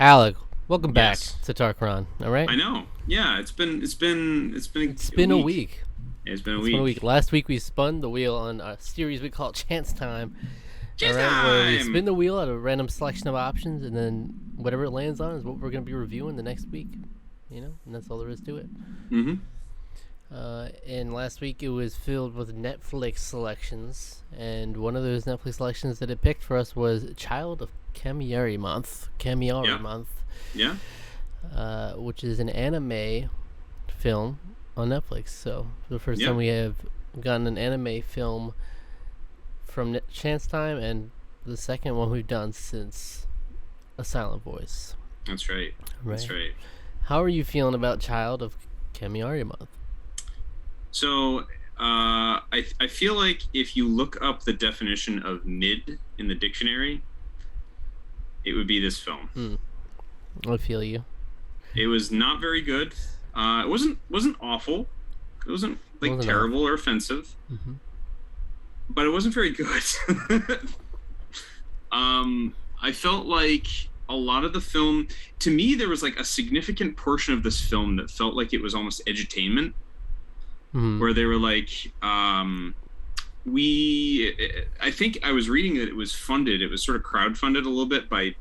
Alec, welcome back Yes, to Tarqaron. All right, I know. Yeah, it's a been a week. week. It's been a It's been a week. week. Last week we spun the wheel on a series we call Chance Time. All Cheers right, where we time. spin the wheel at a random selection of options, and then whatever it lands on is what we're going to be reviewing the next week. And that's all there is to it. Mm-hmm. And last week it was filled with Netflix selections, and one of those Netflix selections that it picked for us was Child of Kamiari Month. Yeah. Yeah. Which is an anime film on Netflix. So for the first Yeah. time we have gotten an anime film from Chance Time, and the second one we've done since A Silent Voice. That's right. That's right. How are you feeling about Child of Kamiari Month? So, I feel like if you look up the definition of mid in the dictionary, it would be this film. I feel you. It was not very good. It wasn't awful. It wasn't like Wasn't terrible or offensive, Mm-hmm. but it wasn't very good. I felt like a lot of the film, to me, there was like a significant portion of this film that felt like it was almost edutainment, where they were like, I think I was reading that it was funded. It was sort of crowdfunded a little bit by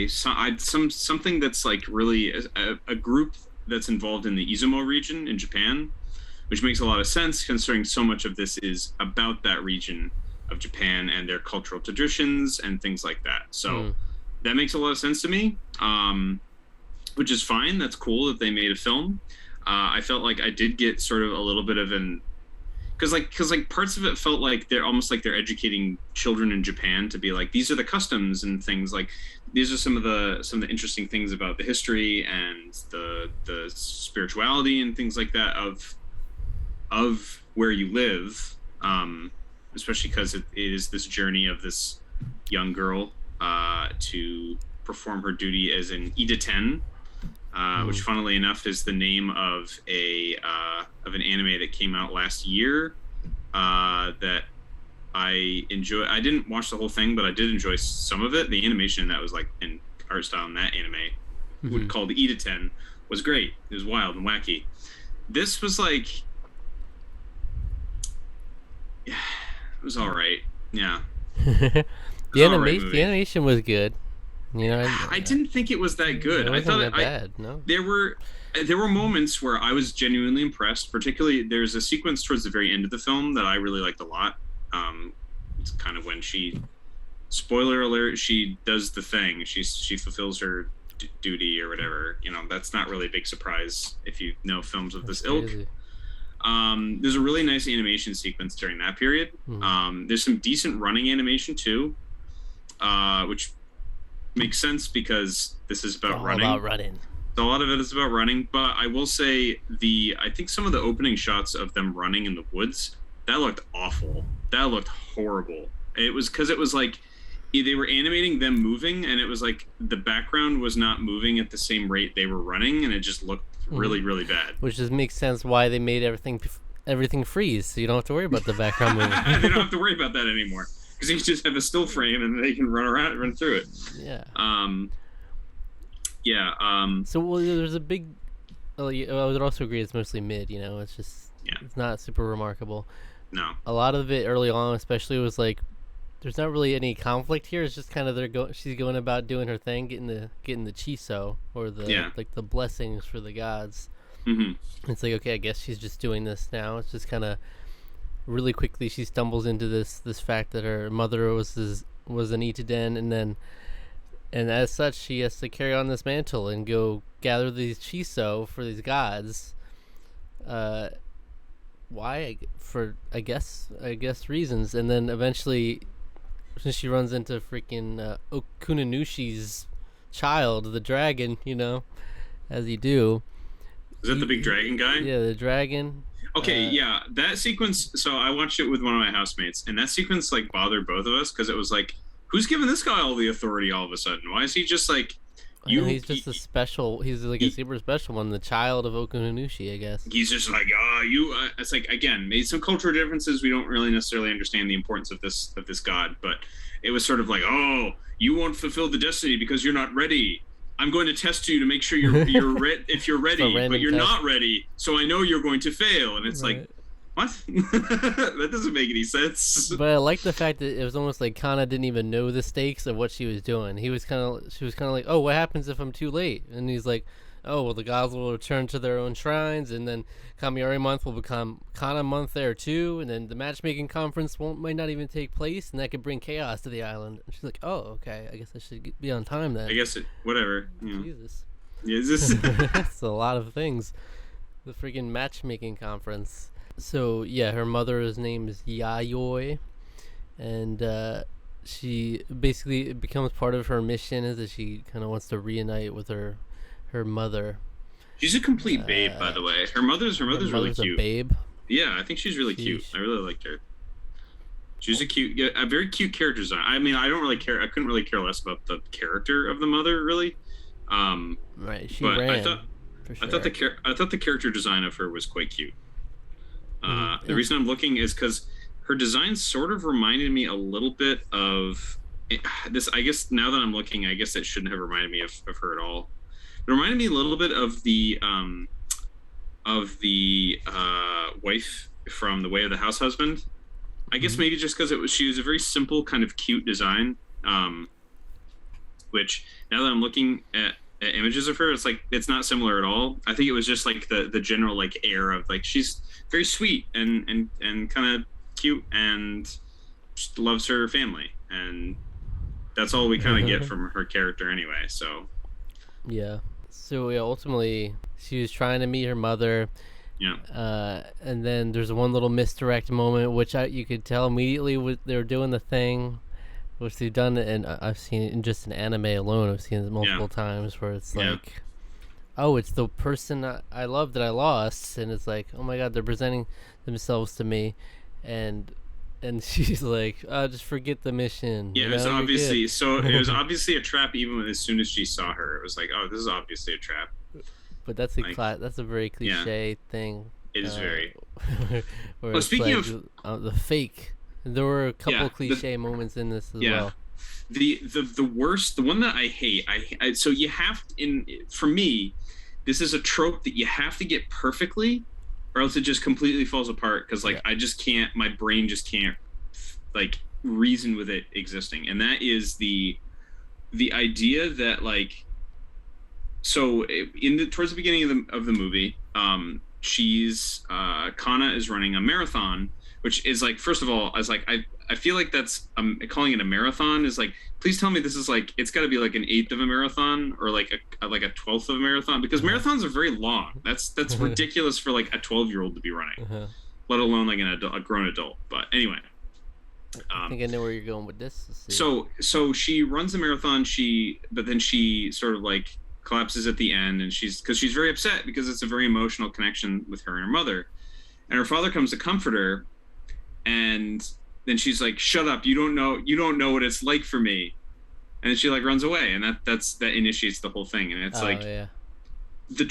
something that's like really a group that's involved in the Izumo region in Japan, which makes a lot of sense considering so much of this is about that region of Japan and their cultural traditions and things like that. So that makes a lot of sense to me, which is fine. That's cool that they made a film. I felt like I did get sort of a little bit of an, because parts of it felt like they're almost like they're educating children in Japan to be like, these are the customs and things, like these are some of the interesting things about the history and the spirituality and things like that of where you live, especially because it is this journey of this young girl to perform her duty as an Ida-ten, which funnily enough is the name of an anime that came out last year that I enjoy. I didn't watch the whole thing, but I did enjoy some of it. The animation in that was like, in art style in that anime, called Ida-ten, was great. It was wild and wacky. This was like, yeah, it was all right. Yeah. The movie. animation was good. I didn't think it was that good. It I wasn't thought that bad. No. there were moments where I was genuinely impressed. Particularly, there's a sequence towards the very end of the film that I really liked a lot. It's kind of when she, spoiler alert, she does the thing. She fulfills her duty or whatever. That's not really a big surprise if you know films of this ilk. Crazy. There's a really nice animation sequence during that period. There's some decent running animation too, which makes sense because this is about running. About running. A lot of it is about running, but I will say I think some of the opening shots of them running in the woods, that looked awful. That looked horrible. It was because it was like they were animating them moving, and it was like the background was not moving at the same rate they were running, and it just looked really, really bad. Which just makes sense why they made everything freeze, so you don't have to worry about the background moving. They don't have to worry about that anymore because you just have a still frame and they can run through it. Yeah. So there's a big. I would also agree it's mostly mid. It's just it's not super remarkable. No. A lot of it early on, especially, was like there's not really any conflict here. It's just kind of she's going about doing her thing, getting the chiso or the like the blessings for the gods. It's like, okay, I guess she's just doing this now. It's just kind of really quickly she stumbles into this fact that her mother was an Ida-ten, and as such she has to carry on this mantle and go gather these chiso for these gods. Why? For I guess reasons, and then eventually she runs into freaking Okunanushi's child, the dragon, as you do. Is that the big dragon guy? Yeah, the dragon. Okay, that sequence. So I watched it with one of my housemates, and that sequence like bothered both of us because it was like, who's giving this guy all the authority all of a sudden? Why is he just like He's just a special. He's like a super special one, the child of Okununushi, I guess. He's just like, it's like, again, made some cultural differences. We don't really necessarily understand the importance of this god, but it was sort of like, oh, you won't fulfill the destiny because you're not ready. I'm going to test you to make sure you're if you're ready, but you're not ready. So I know you're going to fail, and it's like, what? That doesn't make any sense. But I like the fact that it was almost like Kana didn't even know the stakes of what she was doing. She was kind of like, oh, what happens if I'm too late? And he's like, oh, well, the gods will return to their own shrines, and then Kamiari month will become Kana month there too, and then the matchmaking conference might not even take place, and that could bring chaos to the island. And she's like, oh, okay, I guess I should be on time then. I guess whatever. Jesus. Yeah, It's a lot of things. The freaking matchmaking conference. So yeah, her mother's name is Yayoi, and she basically, it becomes part of her mission is that she kind of wants to reunite with her mother. She's a complete babe, by the way. Her mother's really cute. A babe. Yeah, I think she's really cute. I really liked her. She's a very cute character design. I mean, I don't really care. I couldn't really care less about the character of the mother, really. Right. She but ran. I thought the character design of her was quite cute. The reason I'm looking is because her design sort of reminded me a little bit of this. I guess now that I'm looking, I guess it shouldn't have reminded me of her at all. It reminded me a little bit of the wife from The Way of the House Husband. I guess maybe just because she was a very simple kind of cute design. Which now that I'm looking at images of her, it's like it's not similar at all. I think it was just like the general like air of like she's very sweet and kind of cute and just loves her family, and that's all we kind of get from her character anyway. So ultimately she was trying to meet her mother, and then there's one little misdirect moment which you could tell immediately they were doing the thing which they've done, and I've seen it in just an anime alone. I've seen it multiple times where it's like, oh, it's the person I love that I lost, and it's like, oh my god, they're presenting themselves to me, and she's like, just forget the mission. Yeah, it was obviously it was obviously a trap even as soon as she saw her. It was like, oh, this is obviously a trap. But that's that's a very cliche thing. It is very. Speaking of the fake. There were a couple cliche moments in this as well. The worst, the one that I hate, so you have for me, this is a trope that you have to get perfectly, or else it just completely falls apart. Because I just can't, my brain just can't like reason with it existing, and that is the idea that like, so towards the beginning of the movie, she's Kana is running a marathon. Which is like, first of all, I was like, I feel like that's calling it a marathon is like, please tell me this is like, it's got to be like an 1/8 of a marathon or like a 1/12 of a marathon, because marathons are very long. That's ridiculous for like a 12-year-old to be running, let alone like a grown adult. But anyway, I think I know where you're going with this. So she runs the marathon. But then she sort of like collapses at the end, and she's very upset because it's a very emotional connection with her and her mother, and her father comes to comfort her. And then she's like, "Shut up! You don't know what it's like for me." And then she like runs away, and that initiates the whole thing. And it's the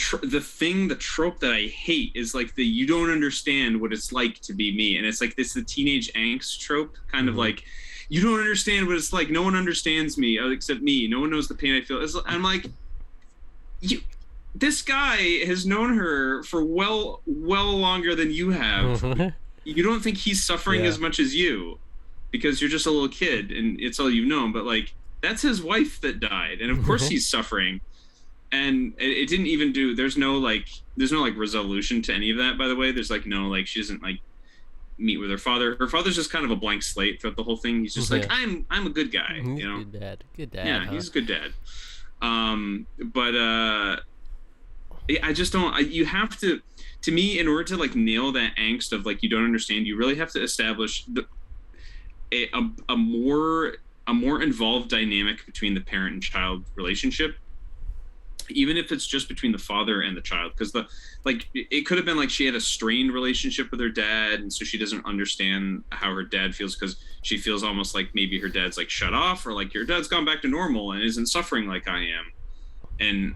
trope that I hate is like you don't understand what it's like to be me, and it's like the teenage angst trope, kind of like, you don't understand what it's like. No one understands me except me. No one knows the pain I feel. I'm like, this guy has known her for well longer than you have. You don't think he's suffering as much as you because you're just a little kid and it's all you've known, but like that's his wife that died, and of course he's suffering. And it didn't even there's no resolution to any of that, by the way. There's like no, like, she doesn't like meet with her father. Her father's just kind of a blank slate throughout the whole thing. He's just like, I'm a good guy, you know. Good dad. Yeah, he's a good dad. But I just don't. You have to. To me, in order to like nail that angst of like you don't understand, you really have to establish a more involved dynamic between the parent and child relationship, even if it's just between the father and the child. Because it could have been like she had a strained relationship with her dad, and so she doesn't understand how her dad feels, because she feels almost like maybe her dad's like shut off, or like your dad's gone back to normal and isn't suffering like I am. And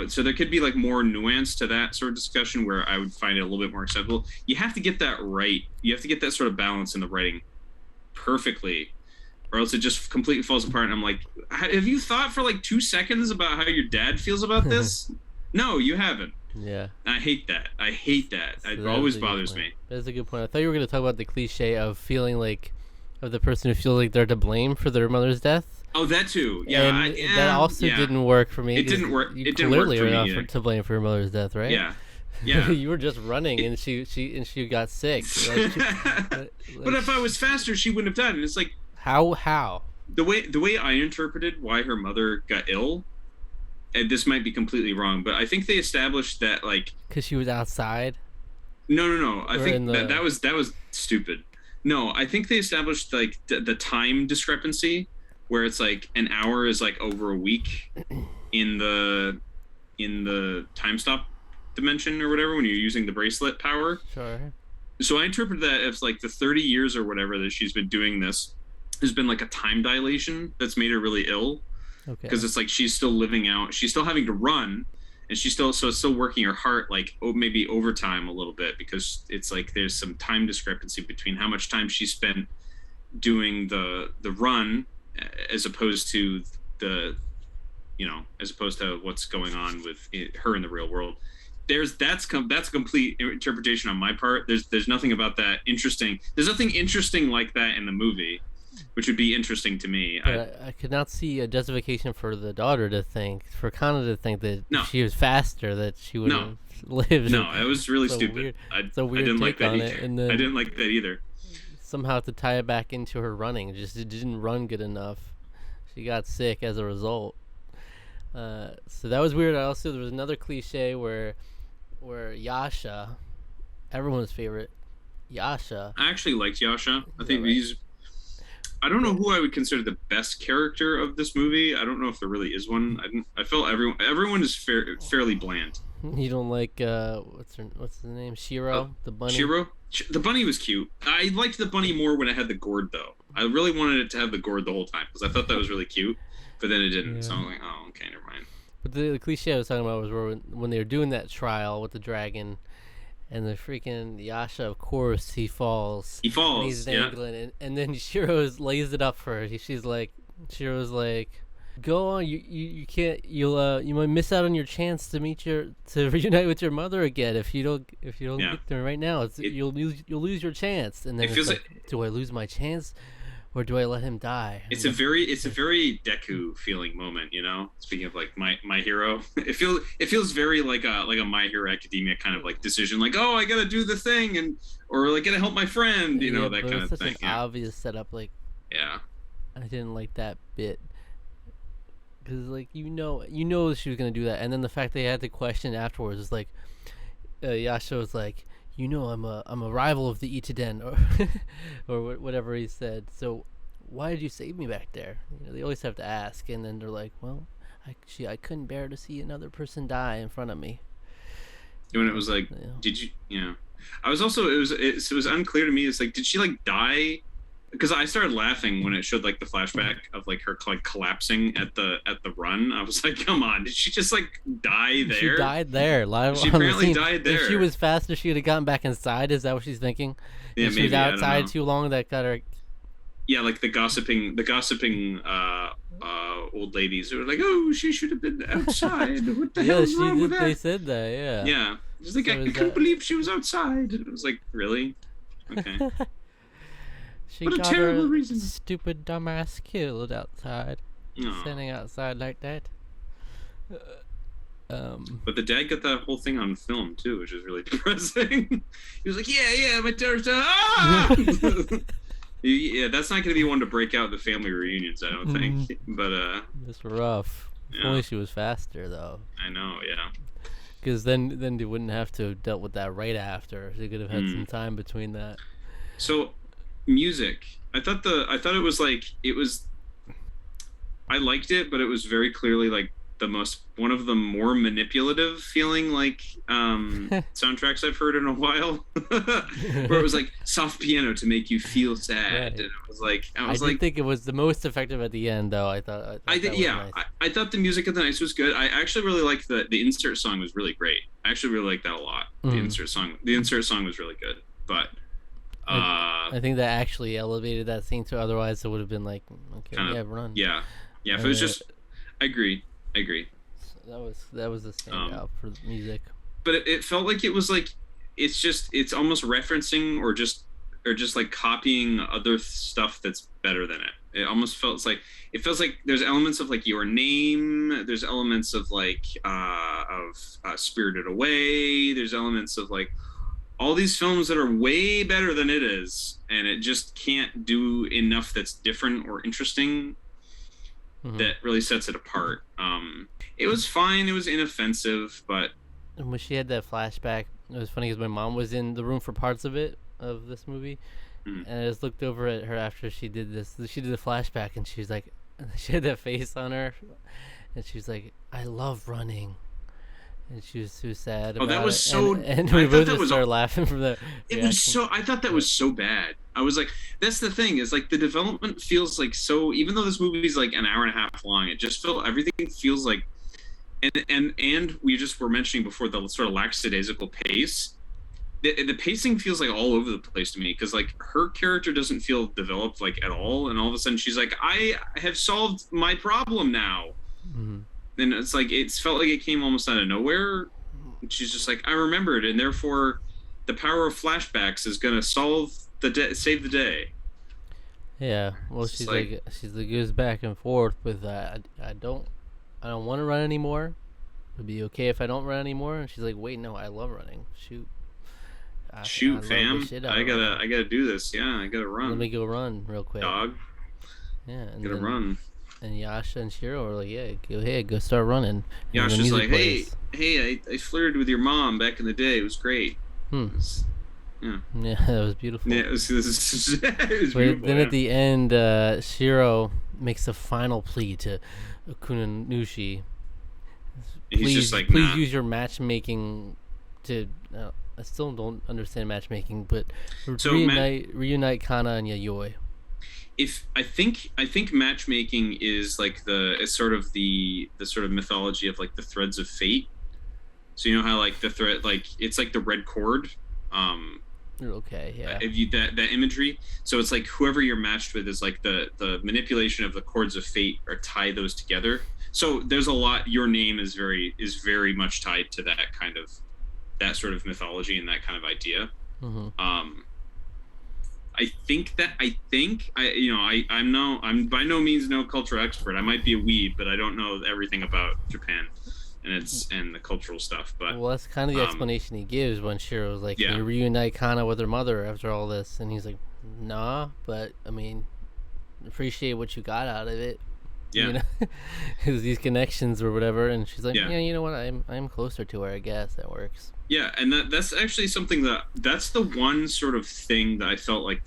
so there could be like more nuance to that sort of discussion where I would find it a little bit more acceptable. You have to get that right. You have to get that sort of balance in the writing perfectly, or else it just completely falls apart. And I'm like, have you thought for like 2 seconds about how your dad feels about this? No, you haven't. Yeah. I hate that. So it always bothers me. That's a good point. I thought you were going to talk about the cliche of feeling like, of the person who feels like they're to blame for their mother's death. Oh, that too. Yeah, that also didn't work for me. It didn't work. You it didn't work clearly for are me not to blame for your mother's death, right? Yeah. You were just running, and she got sick. But if I was faster, she wouldn't have died. And it's like how the way I interpreted why her mother got ill. And this might be completely wrong, but I think they established that like because she was outside. No. I think that was stupid. No, I think they established like the time discrepancy, where it's like an hour is like over a week in the time stop dimension or whatever when you're using the bracelet power. Sure. So I interpret that as like the 30 years or whatever that she's been doing this has been like a time dilation that's made her really ill. Okay. Because it's like she's still living out, she's still having to run, and she's still working her heart like maybe overtime a little bit, because it's like there's some time discrepancy between how much time she spent doing the run as opposed to what's going on with her in the real world. That's a complete interpretation on my part. There's nothing about that interesting. There's nothing interesting like that in the movie, which would be interesting to me. I could not see a justification for the daughter for Kana to think that if she was faster, that she would have lived. No, it was really stupid. I didn't like that either. I didn't like that either. Somehow to tie it back into her running, it didn't run good enough. She got sick as a result. So that was weird. There was another cliche where Yasha, everyone's favorite, Yasha. I actually liked Yasha. I think I don't know who I would consider the best character of this movie. I don't know if there really is one. I felt everyone is fairly bland. You don't like what's the name? Shiro, the bunny. Shiro, the bunny was cute. I liked the bunny more when it had the gourd though. I really wanted it to have the gourd the whole time because I thought that was really cute, but then it didn't. Yeah. So I'm like, oh, okay, never mind. But the cliche I was talking about was when they were doing that trial with the dragon. And the freaking Yasha, of course, he falls. He falls, and he's dangling, and then Shiro lays it up for her. Shiro's like, go on, you can't, you might miss out on your chance to reunite with your mother again if you don't get there right now. You'll lose your chance. And then it's like, do I lose my chance? Or do I let him die? It's a very Deku feeling moment, you know. Speaking of like my hero, it feels very like a My Hero Academia kind of like decision, like, oh, I gotta do the thing, or like gotta help my friend, you know, that kind of thing. Such an obvious setup, like. Yeah. I didn't like that bit because like she was gonna do that, and then the fact they had to question afterwards is like, Yasha was like. I'm a rival of the Ichiden, or whatever he said. So, why did you save me back there? They always have to ask, and then they're like, "Well, I couldn't bear to see another person die in front of me." When it was like, did you? I was also it was unclear to me. It's like, did she like die? Because I started laughing when it showed like the flashback of like her like collapsing at the run. I was like, come on, did she just like die there? She died there. Live she apparently died there. If she was faster, she would have gotten back inside. Is that what she's thinking? Yeah, if maybe. She was outside too long. That got her. Yeah, like the gossiping old ladies who were like, oh, she should have been outside. What the hell is wrong with that? They said that. Yeah. Yeah. She's like, I couldn't believe she was outside. It was like, really? Okay. She got her reason. Stupid dumbass killed outside. Standing outside like that. But the dad got that whole thing on film too, which is really depressing. He was like, yeah, my daughter's dead. Ah! Yeah, that's not going to be one to break out the family reunions, I don't think. But it's rough. If only she was faster, though. I know, yeah. Because then they wouldn't have to have dealt with that right after. They could have had some time between that. So, music. I thought it was like I liked it, but it was very clearly like one of the more manipulative feeling like soundtracks I've heard in a while, where it was like soft piano to make you feel sad, right. And I was like, think it was the most effective at the end, though. I thought nice. I thought the music at the night was good. I actually really liked the insert song was really great. I actually really liked that a lot. The insert song was really good, but. I think that actually elevated that scene too. Otherwise, it would have been like, okay, run. Yeah. If it was just, I agree. So that was the standout for the music. But it felt like it was like it's almost referencing or just like copying other stuff that's better than it. It almost feels like there's elements of like Your Name. There's elements of like Spirited Away. There's elements of like. All these films that are way better than it is, and it just can't do enough that's different or interesting that really sets it apart. It was fine. It was inoffensive, but... And when she had that flashback, it was funny because my mom was in the room for parts of this movie, and I just looked over at her after she did this. She did the flashback, and she was like... She had that face on her, and she was like, I love running. And she was so sad. Oh, that was it. so. And we both just started laughing from that. It was so. I thought that was so bad. I was like, that's the thing is like the development feels like so. Even though this movie is like an hour and a half long, it just everything feels like, and we just were mentioning before the sort of lackadaisical pace. The pacing feels like all over the place to me because like her character doesn't feel developed like at all, and all of a sudden she's like, I have solved my problem now. Mm-hmm. Then it's like it felt like it came almost out of nowhere. She's just like, I remembered, and therefore, the power of flashbacks is gonna save the day. Yeah, well, she's like goes back and forth with I don't want to run anymore. It'd be okay if I don't run anymore. And she's like, wait, no, I love running. Shoot, fam! I gotta do this. Yeah, I gotta run. Let me go run real quick, dog. Yeah, and gotta run. And Yasha and Shiro are like, yeah, go ahead, go start running. Yasha's like, hey, I flirted with your mom back in the day. It was great. Yeah, that was beautiful. Yeah, it was beautiful. But then at the end, Shiro makes a final plea to Kunanushi. He's just like, please use your matchmaking to. I still don't understand matchmaking, but reunite Kana and Yayoi. I think matchmaking is like it's sort of the sort of mythology of like the threads of fate. So you know how like the thread, like it's like the red cord. Okay, yeah. If you that imagery, so it's like whoever you're matched with is like the manipulation of the cords of fate or tie those together. So there's a lot. Your Name is very much tied to that sort of mythology and that kind of idea. Mm-hmm. I'm by no means no cultural expert. I might be a weeb, but I don't know everything about Japan and the cultural stuff. But well, that's kind of the explanation he gives when Shiro's like, "You reunite Kana with her mother after all this," and he's like, "Nah, but I mean, appreciate what you got out of it." Yeah, you know, these connections or whatever. And she's like, "Yeah, you know what? I'm closer to her. I guess that works." Yeah, and that's actually something that's the one sort of thing that I felt like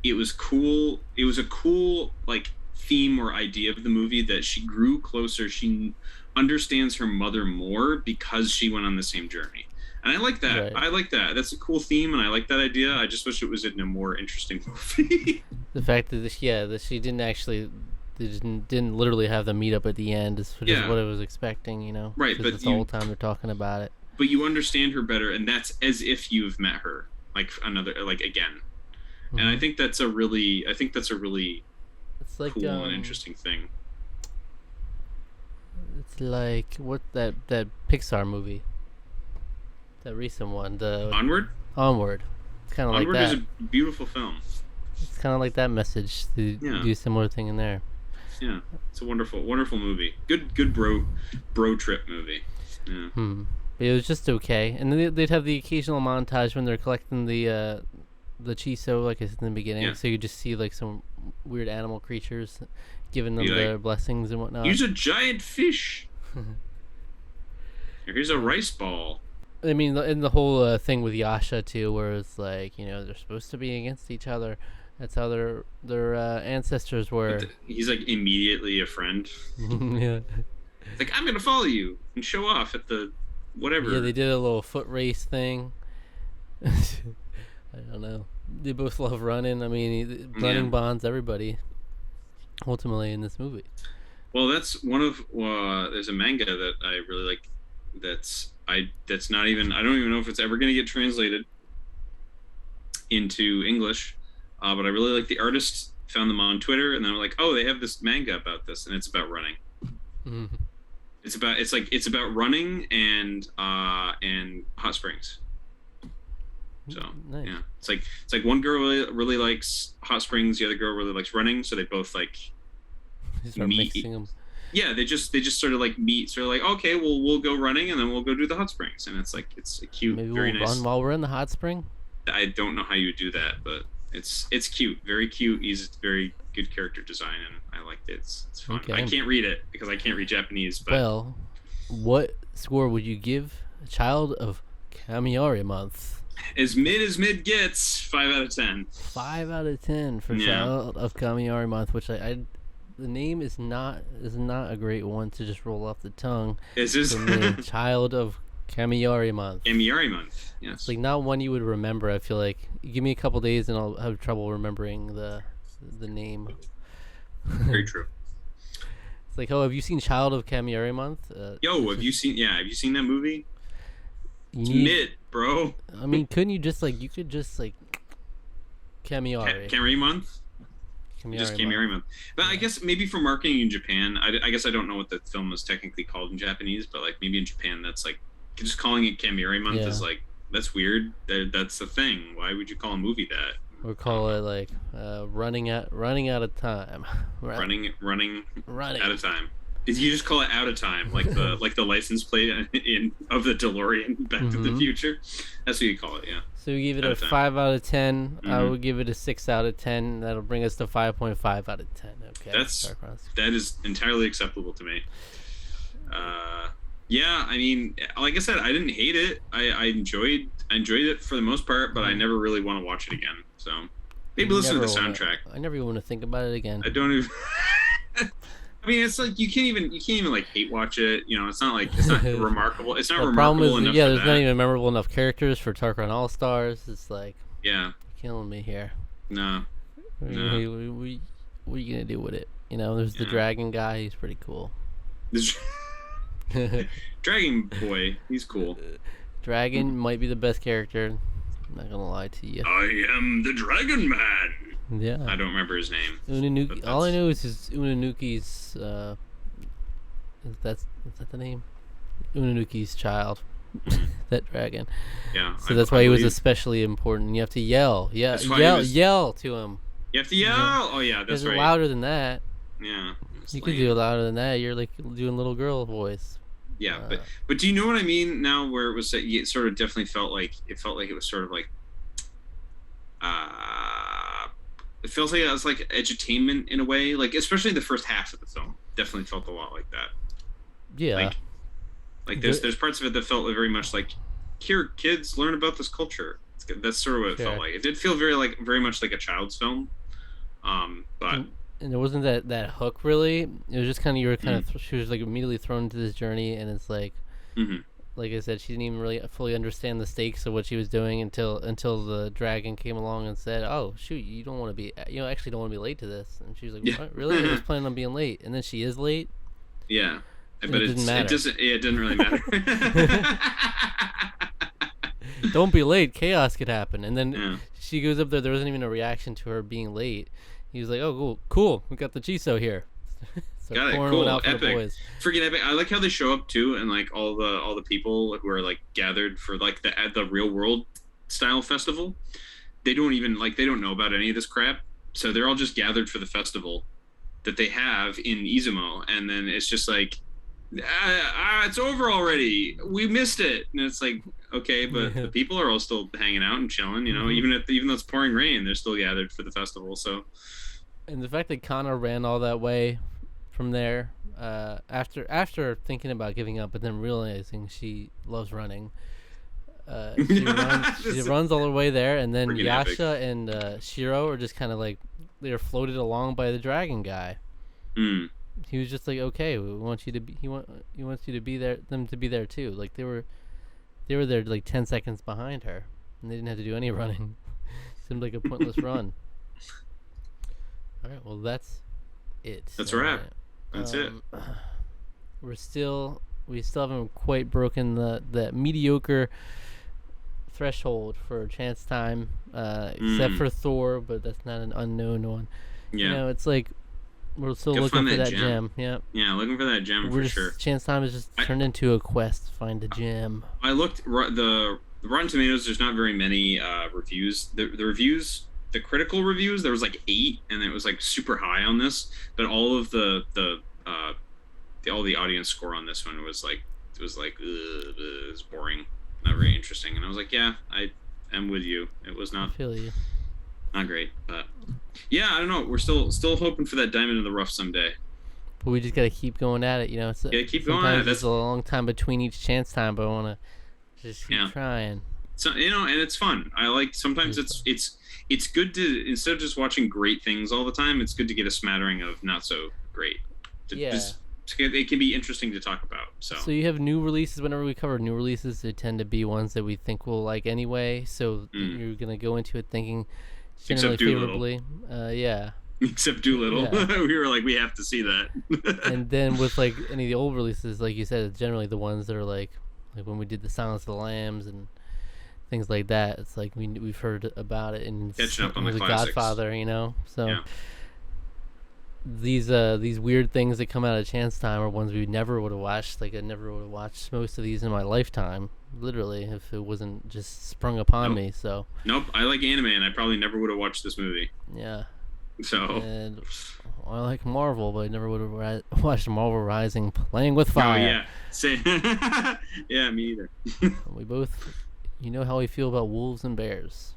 it was cool. It was a cool like theme or idea of the movie that she grew closer. She understands her mother more because she went on the same journey. And I like that. Right. I like that. That's a cool theme, and I like that idea. I just wish it was in a more interesting movie. The fact that she didn't actually... They didn't literally have them meet up at the end is what I was expecting, you know? Right, but the whole time they're talking about it. But you understand her better, and that's as if you've met her, like again. Mm-hmm. And I think that's a really it's like, cool and interesting thing. It's like what that Pixar movie, that recent one, the Onward. It's kind of like that. Onward is a beautiful film. It's kind of like that message to do a similar thing in there. Yeah, it's a wonderful movie. Good bro trip movie. Yeah. But it was just okay, and then they'd have the occasional montage when they're collecting the chiso, like I said in the beginning. Yeah. So you just see like some weird animal creatures, giving them their blessings and whatnot. Use a giant fish. Here's a rice ball. I mean, in the whole thing with Yasha too, where it's like, you know, they're supposed to be against each other. That's how their ancestors were. He's like immediately a friend. Yeah. It's like, I'm gonna follow you and show off at the whatever. Yeah, they did a little foot race thing. I don't know. They both love running. I mean, running bonds everybody. Ultimately, in this movie. Well, that's one of there's a manga that I really like. That's not even, I don't even know if it's ever going to get translated into English, but I really like the artist. Found them on Twitter, and then I'm like, oh, they have this manga about this, and it's about running. Mm-hmm. It's about running and hot springs. So nice. Yeah, it's like one girl really likes hot springs, the other girl really likes running, so they both like mixing them. Yeah, they just sort of like meet, sort of like, okay, well, we'll go running and then we'll go do the hot springs, and it's a cute, maybe very we'll nice. Run while we're in the hot spring. I don't know how you would do that, but it's cute, very cute. He's very good character design, and I liked it. It's fun. Okay. I can't read it because I can't read Japanese. But well, what score would you give a Child of Kamiari Month? As mid gets, 5 out of 10. 5 out of 10 for Child of Kamiari Month, which I the name is not a great one to just roll off the tongue. Is this Child of Kamiari Month? Kamiari Month. Yes. It's like not one you would remember. I feel like you give me a couple days and I'll have trouble remembering the name. Very true. It's like, oh, have you seen Child of Kamiari Month? Have you seen that movie? It's mid, bro. I mean, couldn't you just like Kamiari? Kamiari Month? Kamiari Month. But yeah. I guess maybe for marketing in Japan, I guess I don't know what the film is technically called in Japanese, but like maybe in Japan that's like, just calling it Kamiari Month is like, that's weird. That's the thing. Why would you call a movie that? Or call it like running out of time. Running out of time. Did you just call it out of time, like the license plate of the DeLorean Back to the Future? That's what you call it, yeah. So we give it a 5 out of 10. I would give it a 6 out of 10. That'll bring us to 5.5 out of 10. Okay. That is entirely acceptable to me. Yeah, I mean, like I said, I didn't hate it. I enjoyed it for the most part, but I never really want to watch it again. So maybe listen to the soundtrack. I never even want to think about it again. I don't even. I mean, it's like you can't even like hate watch it. You know, it's not remarkable. It's not remarkable enough. Yeah, there's not even memorable enough characters for Tarqaron All Stars. It's like, yeah, you're killing me here. No. What are you gonna do with it? You know, there's the dragon guy. He's pretty cool. Dragon boy, he's cool. Dragon might be the best character. I'm not gonna lie to you. I am the Dragon Man. Yeah. I don't remember his name. Unanuki. All I know is Unanuki's. Is that the name? Unanuki's child. That dragon. Yeah. So that's why he was especially important. You have to yell. Yeah. Yell to him. You have to yell. Yeah. Oh yeah, that's right. Louder than that. Yeah. You could do it louder than that. You're like doing little girl voice. Yeah, but do you know what I mean now? Where it was, it sort of definitely felt like it was sort of like, it feels like it was like edutainment in a way, like especially the first half of the film definitely felt a lot like that. Yeah, like there's parts of it that felt very much like, here kids learn about this culture. That's sort of what it felt like. It did feel very much like a child's film, but. And there wasn't that hook really. It was just kind of she was like immediately thrown into this journey, and it's like, like I said, she didn't even really fully understand the stakes of what she was doing until the dragon came along and said, "Oh shoot, you actually don't want to be late to this." And she was like, "What? Really? I was planning on being late." And then she is late. Yeah, but it didn't really matter. Don't be late. Chaos could happen. And then she goes up there. There wasn't even a reaction to her being late. He was like, "Oh, cool. We got the Chiso here." Got it. Cool. Epic. Freaking epic. I like how they show up too, and like all the people who are like gathered for like the real world style festival. They don't know about any of this crap, so they're all just gathered for the festival that they have in Izumo, and then it's just like, it's over already. We missed it, and it's like, okay, but the people are all still hanging out and chilling. You know, even though it's pouring rain, they're still gathered for the festival. So. And the fact that Kana ran all that way from there, after thinking about giving up, but then realizing she loves running, she runs all the way there, and then Yasha and Shiro are just kind of like they're floated along by the dragon guy. he was just like, okay, we want you to be. He wants you to be there. Them to be there too. Like they were there like 10 seconds behind her, and they didn't have to do any running. Seemed like a pointless run. All right, well that's it. That's a wrap. That's it. We still haven't quite broken that mediocre threshold for chance time, except for Thor, but that's not an unknown one. Yeah. You know, it's like we're still looking for that gem. Yeah. Yeah, looking for that gem for sure. Chance time is just turned into a quest to find a gem. I looked the Rotten Tomatoes. There's not very many reviews. The reviews, the critical reviews, there was like 8, and it was like super high on this. But all of the audience score on this one was like it was boring, not very interesting. And I was like, yeah, I am with you. It was not. I feel you. Not great, but yeah, I don't know. We're still hoping for that diamond in the rough someday. But we just gotta keep going at it, you know. Keep going at it. That's a long time between each chance time, but I wanna just keep trying. So and it's fun. I like sometimes it's good to, instead of just watching great things all the time, it's good to get a smattering of not so great. It can be interesting to talk about. So you have new releases. Whenever we cover new releases, they tend to be ones that we think we'll like anyway. So you're gonna go into it thinking generally favorably. Yeah. Except Doolittle. Yeah. We were like, we have to see that. And then with like any of the old releases, like you said, it's generally the ones that are like when we did the Silence of the Lambs and things like that. It's like we've heard about it and catching up on the classics. Godfather, you know. So yeah. These weird things that come out of chance time are ones we never would have watched. Like I never would have watched most of these in my lifetime, literally, if it wasn't just sprung upon me. So I like anime, and I probably never would have watched this movie. Yeah. So and I like Marvel, but I never would have watched Marvel Rising Playing with Fire. Oh yeah, same. Yeah, me either. We both, you know how we feel about wolves and bears.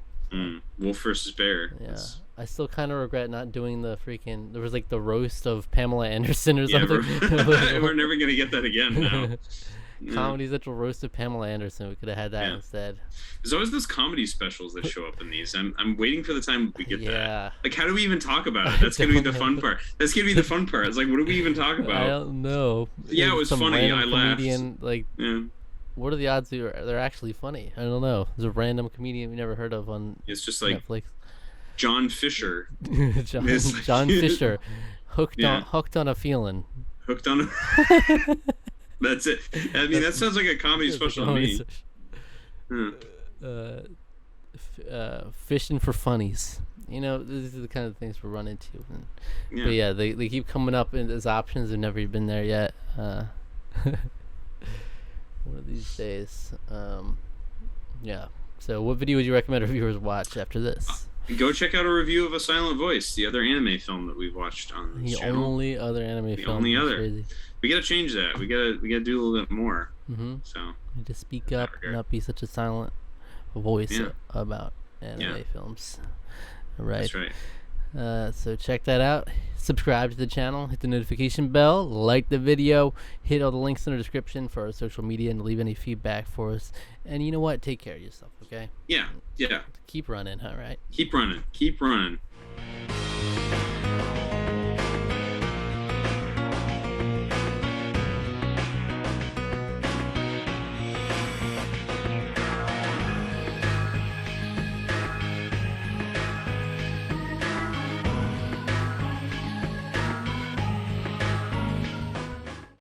Wolf versus bear. Yeah. I still kind of regret not doing the freaking. There was like the roast of Pamela Anderson or something. We're never gonna get that again now. Comedy Central roast of Pamela Anderson. We could have had that instead. There's always those comedy specials that show up in these. I'm waiting for the time we get that. Like, how do we even talk about it? That's gonna be the fun part. That's gonna be the fun part. It's like, what do we even talk about? I don't know. Yeah, it was funny. I laughed. Like, what are the odds they're actually funny? I don't know. There's a random comedian we never heard of on It's just like Netflix. John Fisher. John Fisher. Hooked on a feeling. Hooked on a... That's it. I mean, that sounds like a comedy special to me. Fishing for funnies. You know, these are the kind of things we run into. But yeah, they keep coming up as options. They've never been there yet. One of these days. Yeah. So what video would you recommend our viewers watch after this? Go check out a review of A Silent Voice, the other anime film that we've watched on this channel. The only other anime film. The only other. Crazy. We gotta change that. We gotta do a little bit more. So you need to speak up, and not be such a silent voice about anime films. All right. That's right. So check that out. Subscribe to the channel. Hit the notification bell. Like the video. Hit all the links in the description for our social media and leave any feedback for us. And you know what? Take care of yourself. Okay. Yeah. Keep running. All right. Keep running.